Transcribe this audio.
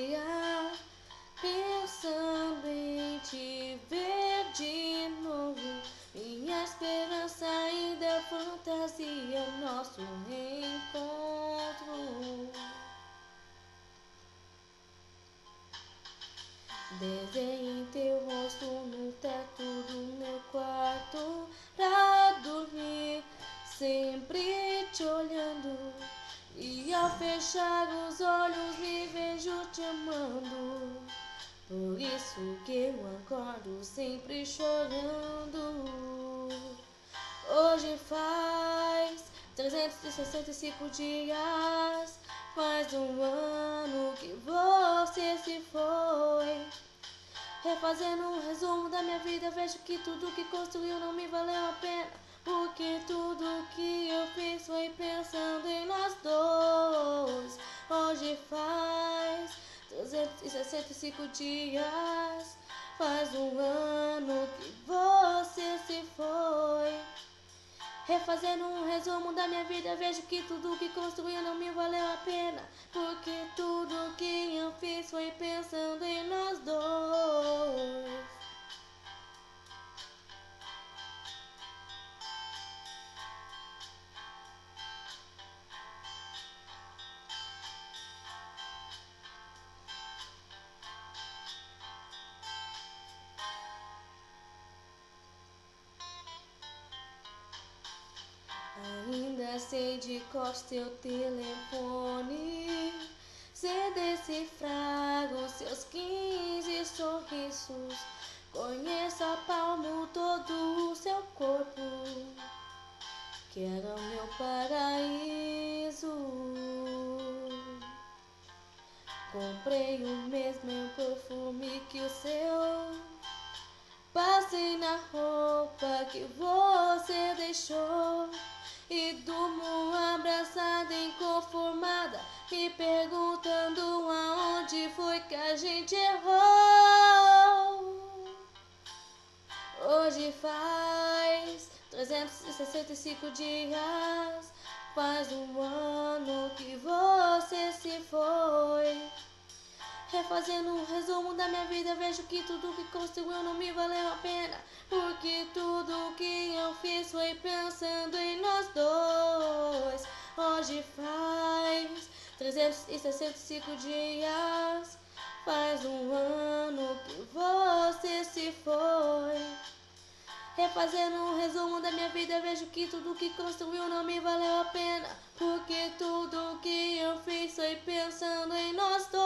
dia, pensando em te ver de novo. Minha esperança ainda é fantasia, nosso reencontro. Desenhe teu rosto no teto do meu quarto pra dormir, sempre te olhando. E ao fechar os olhos me vejo te amando. Por isso que eu acordo sempre chorando. Hoje faz 365 dias, faz um ano que você se foi. Refazendo um resumo da minha vida, vejo que tudo que construiu não me valeu a pena, porque tudo que eu fiz foi pensando em nós dois. Hoje faz 365 dias, faz um ano que você se foi. Refazendo um resumo da minha vida, vejo que tudo que construí não me valeu a pena, porque tudo que eu fiz foi pensando em nós dois. Ainda sei de cor teu telefone, sei decifrar os seus 15 sorrisos. Conheço a palmo todo o seu corpo, que era o meu paraíso. Comprei o mesmo perfume que o seu, passei na roupa que você deixou, e durmo abraçada, inconformada, me perguntando aonde foi que a gente errou. Hoje faz 365 dias, faz um ano que você se foi. Refazendo um resumo da minha vida, vejo que tudo que construiu não me valeu a pena, porque tudo que eu fiz foi pensando em nós dois. Hoje faz 365 dias, faz um ano que você se foi. Refazendo um resumo da minha vida, vejo que tudo que construiu não me valeu a pena, porque tudo que eu fiz foi pensando em nós dois.